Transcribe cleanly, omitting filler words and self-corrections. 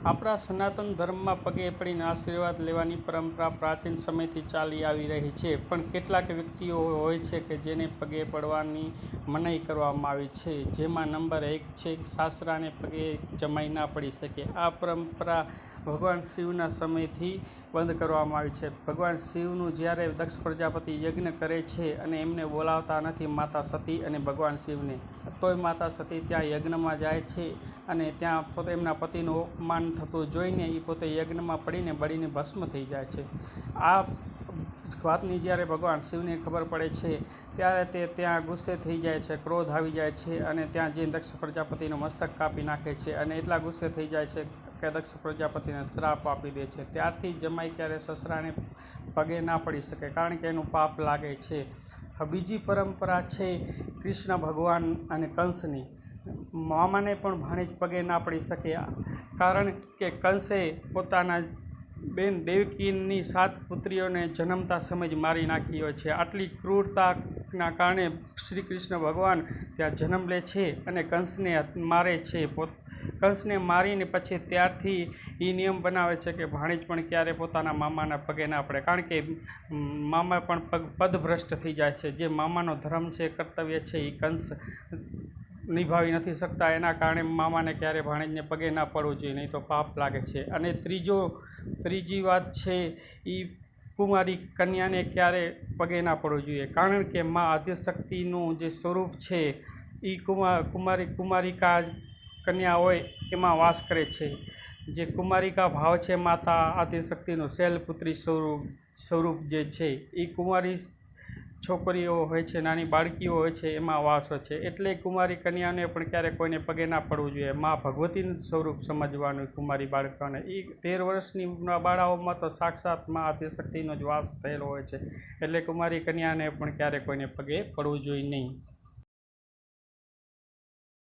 આપણા સનાતન ધર્મમાં પગે પડીને આશીર્વાદ લેવાની પરંપરા પ્રાચીન સમયથી ચાલી આવી રહી છે, પણ કેટલાક વ્યક્તિઓ હોય છે કે જેને પગે પડવાની મનાઈ કરવામાં આવી છે, જેમાં નંબર 1 છે સાસરાને પગે જમાઈ ના પડી શકે. આ પરંપરા ભગવાન શિવના સમયથી બંધ કરવામાં આવી છે. ભગવાન શિવનું જ્યારે દક્ષ પ્રજાપતિ યજ્ઞ કરે છે અને એમને બોલાવતા નથી માતા સતી અને ભગવાન શિવને, તોય માતા સતી ત્યાં યજ્ઞમાં જાય છે અને ત્યાં પોતે એમના પતિનું અપમાન થતું જોઈને એ પોતે યજ્ઞમાં પડીને બળીને ભસ્મ થઈ જાય છે. આ વાતની જ્યારે ભગવાન શિવને ખબર પડે છે ત્યારે તે ત્યાં ગુસ્સે થઈ જાય છે, ક્રોધ આવી જાય છે અને ત્યાં જે દક્ષ પ્રજાપતિનું મસ્તક કાપી નાખે છે અને એટલા ગુસ્સે થઈ જાય છે કે દક્ષ પ્રજાપતિને શ્રાપ આપી દે છે. ત્યારથી જમાઈ ક્યારે સસરાને પગે ના પડી શકે, કારણ કે એનું પાપ લાગે છે. બીજી પરંપરા છે કૃષ્ણ ભગવાન અને કંસની. મામાને પણ ભાણેજ પગે ના પડી શકે, કારણ કે કંસે પોતાના બેન દેવકીની 7 પુત્રીઓને જન્મતા સમય જ મારી નાખી હોય છે. આટલી ક્રૂરતાના કારણે શ્રી કૃષ્ણ ભગવાન ત્યાં જન્મ લે છે અને કંસને મારે છે. કંસને મારીને પછી ત્યારથી એ નિયમ બનાવે છે કે ભાણેજ પણ ક્યારે પોતાના મામાના પગે ના પડે, કારણ કે મામા પણ પદભ્રષ્ટ થઈ જાય છે. જે મામાનો ધર્મ છે, કર્તવ્ય છે, એ કંસ નિભાવી નથી શકતા. એના કારણે મામાને ક્યારે ભાણેજને પગે ના પડવું જોઈએ, નહીં તો પાપ લાગે છે. અને ત્રીજી વાત છે એ કુમારી કન્યાને ક્યારે પગે ના પડવું જોઈએ, કારણ કે મા આદ્યશક્તિનું જે સ્વરૂપ છે એ કુમારિકા કન્યા હોય એમાં વાસ કરે છે. જે કુમારિકા ભાવ છે માતા આદ્યશક્તિનું શૈલપુત્રી સ્વરૂપ જે છે એ કુમારી છોકરીઓ હોય છે, નાની બાળકીઓ હોય છે, એમાં વાસ હોય છે. એટલે કુમારી કન્યાને પણ ક્યારેક કોઈને પગે ના પડવું જોઈએ. મા ભગવતીનું સ્વરૂપ સમજવાનું કુમારી બાળકોને. એ 13 વર્ષની બાળાઓમાં તો સાક્ષાત મા આદ્યશક્તિનો જ વાસ થયેલો હોય છે. એટલે કુમારી કન્યાને પણ ક્યારેક કોઈને પગે પડવું જોઈએ નહીં.